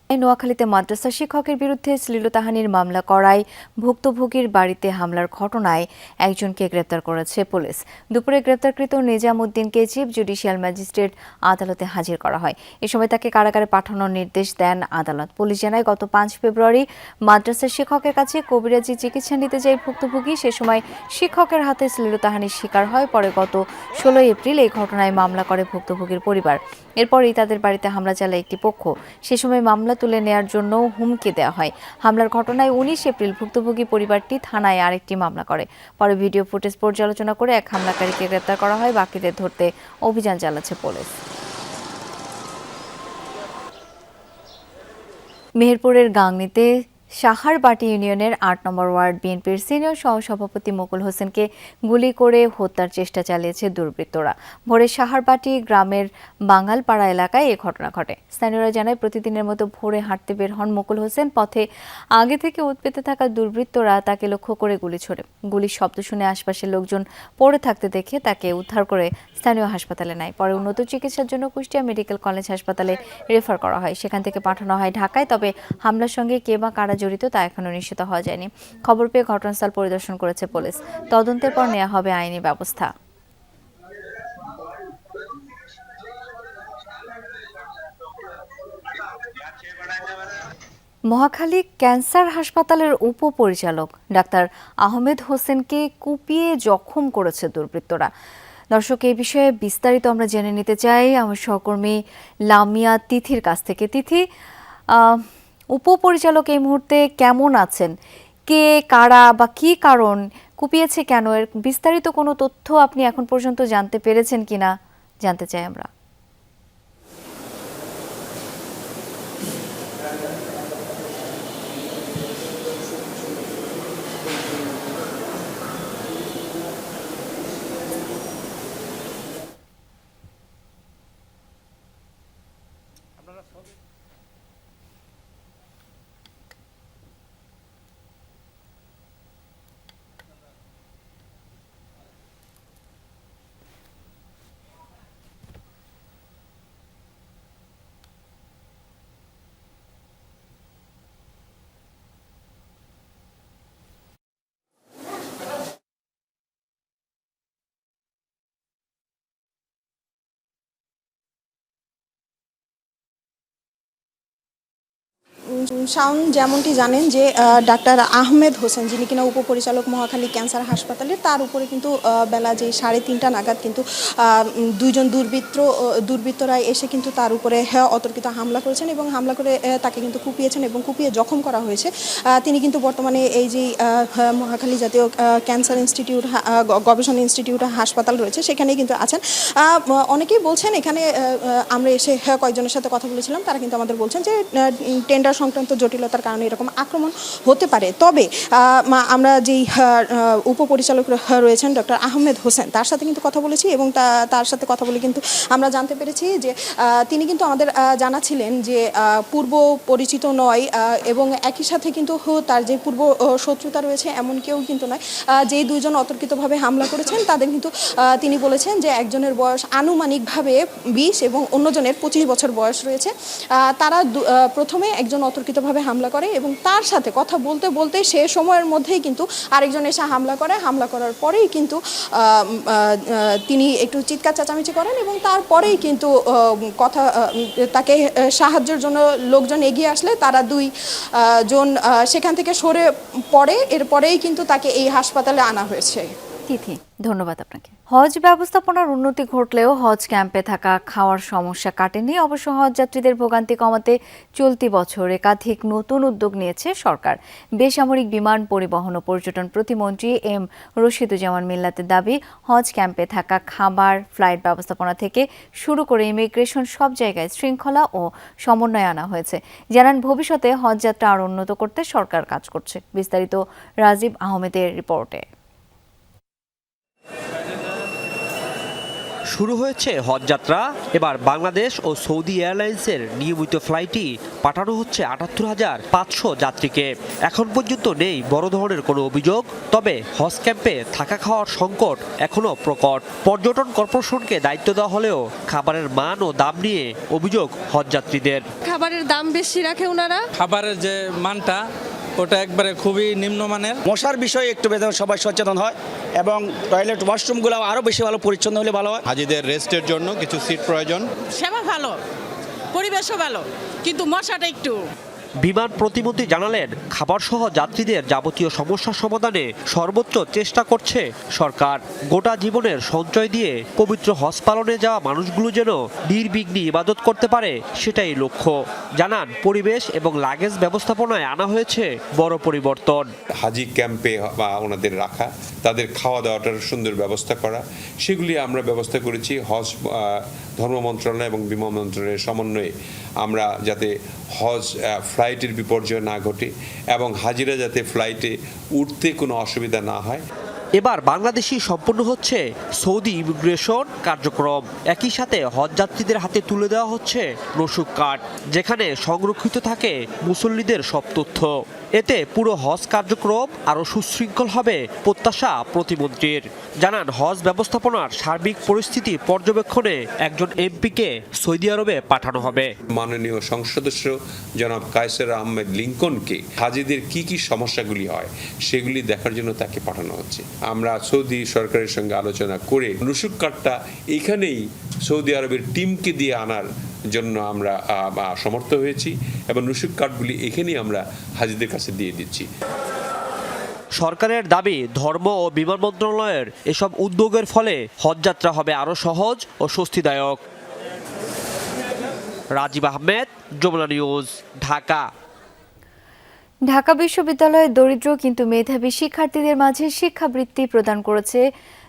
Speaker 1: নোয়াখালীতে মাদ্রাসা শিক্ষকের বিরুদ্ধে শ্লীলতাহানির মামলা করায় ভুক্তভোগীর বাড়িতে হামলার ঘটনায় একজনকে গ্রেপ্তার করেছে পুলিশ। দুপুরে গ্রেপ্তারকৃত নিজাম উদ্দিনকে চিফ জুডিশিয়াল ম্যাজিস্ট্রেট আদালতে হাজির করা হয়। এ সময় তাকে কারাগারে পাঠানোর নির্দেশ দেন আদালত। পুলিশ জানায়, গত 5 ফেব্রুয়ারি মাদ্রাসা শিক্ষকের কাছে কবিরাজি চিকিৎসা নিতে যায় ভুক্তভোগী। সে সময় শিক্ষকের হাতে শ্লীলতাহানির শিকার হয়। পরে গত 16 এপ্রিল এই ঘটনায় মামলা করে ভুক্তভোগীর পরিবার। এরপরই তাদের বাড়িতে হামলা চালায় একটি পক্ষ। সে সময় মামলা তুলে নেয়ার জন্য হুমকি দেওয়া হয়। হামলার ঘটনায় 19 এপ্রিল ভুক্তভোগী পরিবারটি থানায় আরেকটি মামলা করে। পরে ভিডিও ফুটেজ পর্যালোচনা করে এক হামলাকারীকে গ্রেপ্তার করা হয়। বাকিদের ধরতে অভিযান চালাচ্ছে পুলিশ। মেহেরপুরের গাংনীতে সাহারবাটি ইউনিয়নের 8 নম্বর ওয়ার্ড বিএনপির সিনিয়র সহসভাপতি মুকুল হোসেনকে গুলি করে হত্যার চেষ্টা চালিয়েছে দুর্বৃত্তরা। ভোরে সাহারবাটি গ্রামের বাঙালপাড়া এলাকায় এ ঘটনা ঘটে। স্থানীয়রা জানায়, প্রতিদিনের মতো ভোরে হাঁটতে বের হন মুকুল হোসেন। পথে আগে থেকে উৎপেতে থাকা দুর্বৃত্তরা তাকে লক্ষ্য করে গুলি ছোড়ে। গুলির শব্দ শুনে আশপাশের লোকজন পড়ে থাকতে দেখে তাকে উদ্ধার করে স্থানীয় হাসপাতালে নেয়। পরে উন্নত চিকিৎসার জন্য কুষ্টিয়া মেডিকেল কলেজ হাসপাতালে রেফার করা হয়। সেখান থেকে পাঠানো হয় ঢাকায়। তবে হামলার সঙ্গে কে বা কারা জড়িত তা এখনো নিশ্চিত হওয়া যায়নি। খবর পেয়ে ঘটনাস্থল পরিদর্শন করেছে পুলিশ। তদন্তের পর নেওয়া হবে আইনি ব্যবস্থা। মহাখালী ক্যান্সার হাসপাতালের উপপরিচালক ডাক্তার আহমেদ হোসেনকে কুপিয়ে জখম করেছে দুর্বৃত্তরা। দর্শক, এই বিষয়ে বিস্তারিত আমরা জেনে নিতে চাই আমার সহকর্মী লামিয়া তিথির কাছ থেকে। তিথি, উপপরিচালক এই মুহূর্তে কেমন আছেন? কে, কারা বা কী কারণ কুপিয়েছে, কেন, এর বিস্তারিত কোনো তথ্য আপনি এখন পর্যন্ত জানতে পেরেছেন কিনা জানতে চাই আমরা।
Speaker 5: শাওন, যেমনটি জানেন যে ডাক্তার আহমেদ হোসেন, যিনি কিনা উপপরিচালক মহাখালী ক্যান্সার হাসপাতালে, তার উপরে কিন্তু বেলা যে 3:30 নাগাদ কিন্তু দুইজন দুর্বৃত্তরা এসে কিন্তু তার উপরে অতর্কিত হামলা করেছেন এবং হামলা করে তাকে কিন্তু কুপিয়েছেন এবং কুপিয়ে জখম করা হয়েছে। তিনি কিন্তু বর্তমানে এই যে মহাখালী জাতীয় ক্যান্সার ইনস্টিটিউট, গবেষণা ইনস্টিটিউট হাসপাতাল রয়েছে, সেখানেই কিন্তু আছেন। অনেকেই বলছেন, এখানে আমরা এসে কয়েকজনের সাথে কথা বলেছিলাম, তারা কিন্তু আমাদের বলছেন যে টেন্ডার সংক্রান্ত জটিলতার কারণে এরকম আক্রমণ হতে পারে। তবে আমরা যেই উপপরিচালক রয়েছেন ডক্টর আহমেদ হোসেন, তার সাথে কিন্তু কথা বলেছি এবং তার সাথে কথা বলে কিন্তু আমরা জানতে পেরেছি যে তিনি কিন্তু আমাদের জানাছিলেন যে পূর্ব পরিচিত নয় এবং একই সাথে কিন্তু তার যে পূর্ব শত্রুতা রয়েছে এমন কেউ কিন্তু নয়। যেই দুইজন অতর্কিতভাবে হামলা করেছেন তাদের কিন্তু তিনি বলেছেন যে একজনের বয়স আনুমানিকভাবে 20 এবং অন্যজনের 25 বছর বয়স রয়েছে। তারা প্রথমে একজন অতর্কিতভাবে হামলা করে এবং তার সাথে কথা বলতে বলতে সে সময়ের মধ্যেই কিন্তু আরেকজন এসে হামলা করে। হামলা করার পরেই কিন্তু তিনি একটু চিৎকার চেঁচামেচি করেন এবং তারপরেই কিন্তু তাকে সাহায্যের জন্য লোকজন এগিয়ে আসলে তারা জন সেখান থেকে সরে পড়ে। এরপরেই কিন্তু তাকে এই হাসপাতালে আনা হয়েছে।
Speaker 1: তিথি, ধন্যবাদ আপনাকে। হজ ব্যবস্থাপনার উন্নতি ঘটলেও হজ ক্যাম্পে থাকা খাওয়ার সমস্যা কাটেনি। অবশ্য হজ যাত্রীদের ভোগান্তি কমাতে চলতি বছর একাধিক নতুন উদ্যোগ নিয়েছে সরকার। বেসামরিক বিমান পরিবহন ও পর্যটন প্রতিমন্ত্রী এম রশিদুজ্জামান মিল্লাতের দাবি, হজ ক্যাম্পে থাকা খাবার, ফ্লাইট ব্যবস্থাপনা থেকে শুরু করে ইমিগ্রেশন সব জায়গায় শৃঙ্খলা ও সমন্বয় আনা হয়েছে। জানান, ভবিষ্যতে হজ যাত্রা আরও উন্নত করতে সরকার কাজ করছে। বিস্তারিত রাজীব আহমেদের রিপোর্টে।
Speaker 2: শুরু হয়েছে হজ যাত্রা। এবার বাংলাদেশ ও সৌদি এয়ারলাইন্সের নিয়মিত ফ্লাইটই পাঠানো হচ্ছে ৭৮,৫০০ যাত্রীকে। এখন পর্যন্ত নেই বড় ধরনের কোনো অভিযোগ। তবে হজ ক্যাম্পে থাকা খাওয়ার সংকট এখনো প্রকট। পর্যটন কর্পোরেশনকে দায়িত্ব দেওয়া হলেও খাবারের মান ও দাম নিয়ে অভিযোগ হজ যাত্রীদের।
Speaker 6: খাবারের দাম বেশি রাখে ওনারা,
Speaker 4: খাবারের যে মানটা ওটা একবারে খুবই নিম্নমানের।
Speaker 7: মশার বিষয়ে একটু সবাই সচেতন হয় এবং টয়লেট ওয়াশরুমগুলো আরও বেশি ভালো পরিচ্ছন্ন হলে ভালো হয়।
Speaker 8: হাজিদের রেস্টের জন্য কিছু সিট প্রয়োজন।
Speaker 6: সেবা ভালো, পরিবেশও ভালো, কিন্তু মশাটা একটু।
Speaker 2: বিমান প্রতিমন্ত্রী জানালেন, খাবার সহ যাত্রীদের যাবতীয় সমস্যার সমাধানে সর্বোচ্চ চেষ্টা করছে সরকার। গোটা জীবনের সঞ্চয় দিয়ে পবিত্র হজ পালনে যাওয়া মানুষগুলো যেন নির্বিঘ্নে ইবাদত করতে পারে, সেটাই লক্ষ্য। জানান, পরিবেশ এবং লাগেজ ব্যবস্থাপনায় আনা হয়েছে বড় পরিবর্তন।
Speaker 25: হাজি ক্যাম্পে বা ওনাদের রাখা, তাদের খাওয়া দাওয়াটার সুন্দর ব্যবস্থা করা, সেগুলি আমরা ব্যবস্থা করেছি। হজ ধর্ম মন্ত্রণালয় এবং বিমান মন্ত্রণালয়ের সমন্বয়ে আমরা যাতে হজ ফ্লাইটের বিপর্যয় না ঘটে এবং হাজিরা যাতে ফ্লাইটে উঠতে কোনো অসুবিধা না হয়।
Speaker 2: এবার বাংলাদেশি সম্পন্ন হচ্ছে সৌদি ইমিগ্রেশন কার্যক্রম। একই সাথে হজ যাত্রীদের হাতে তুলে দেওয়া হচ্ছে রসুক কার্ড, যেখানে সংরক্ষিত থাকে মুসল্লিদের সব তথ্য। এতে পুরো হজ কার্যক্রম আরও সুশৃঙ্খল হবে প্রত্যাশা প্রতিমন্ত্রীর। জানান, হজ ব্যবস্থাপনার সার্বিক পরিস্থিতি পর্যবেক্ষণে একজন এমপিকে সৌদি আরবে পাঠানো হবে।
Speaker 25: মাননীয় সংসদ সদস্য জনাব কায়সার আহমেদ লিঙ্কনকে হাজিদের কি কি সমস্যাগুলি হয় সেগুলি দেখার জন্য তাকে পাঠানো হচ্ছে। আমরা সৌদি সরকারের সঙ্গে আলোচনা করে রসুক কার্ডটা এখানেই সৌদি আরবের টিমকে দিয়ে আনার জন্য আমরা সমর্থ হয়েছি এবং রসুক কার্ডগুলি এখানেই আমরা হাজিদের কাছে দিয়ে দিচ্ছি।
Speaker 2: সরকারের দাবি, ধর্ম ও বিমান মন্ত্রণালয়ের এসব উদ্যোগের ফলে হজযাত্রা হবে আরও সহজ ও স্বস্তিদায়ক। রাজীব আহমেদ, যমুনা নিউজ, ঢাকা।
Speaker 1: ঢাকা বিশ্ববিদ্যালয়ের দরিদ্র কিন্তু মেধাবী শিক্ষার্থীদের মাঝে শিক্ষাবৃত্তি প্রদান করেছে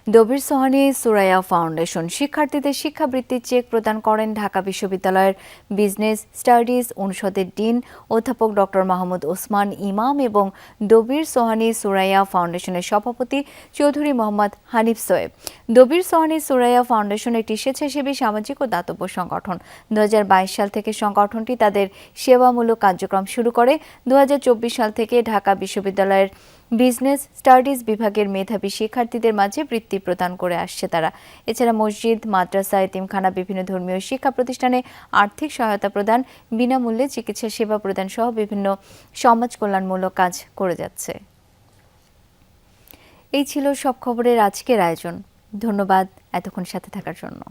Speaker 1: দবির সোহানী সুরাইয়া ফাউন্ডেশন। শিক্ষার্থীদের শিক্ষাবৃত্তির চেক প্রদান করেন ঢাকা বিশ্ববিদ্যালয়ের বিজনেস স্টাডিজ অনুষদের ডিন অধ্যাপক ডক্টর মাহমুদ ওসমান ইমাম এবং দবির সোহানী সুরাইয়া ফাউন্ডেশনের সভাপতি চৌধুরী মোহাম্মদ হানিফ সোয়েব। দবির সোহানী সুরাইয়া ফাউন্ডেশন একটি স্বেচ্ছাসেবী সামাজিক ও দাতব্য সংগঠন। 2022 সাল থেকে সংগঠনটি তাদের সেবামূলক কার্যক্রম শুরু করে। 2024 সাল থেকে ঢাকা বিশ্ববিদ্যালয়ের বিজনেস স্টাডিজ বিভাগের মেধাবী শিক্ষার্থীদের মাঝে বৃত্তি প্রদান করে আসছে তারা। এছাড়া মসজিদ, মাদ্রাসা, এতিমখানা, বিভিন্ন ধর্মীয় শিক্ষা প্রতিষ্ঠানে আর্থিক সহায়তা প্রদান, বিনামূল্যে চিকিৎসা সেবা প্রদান সহ বিভিন্ন সমাজ কল্যাণমূলক কাজ করে যাচ্ছে। এই ছিল সব খবরের আজকের আয়োজন। ধন্যবাদ এতক্ষণ সাথে থাকার জন্য।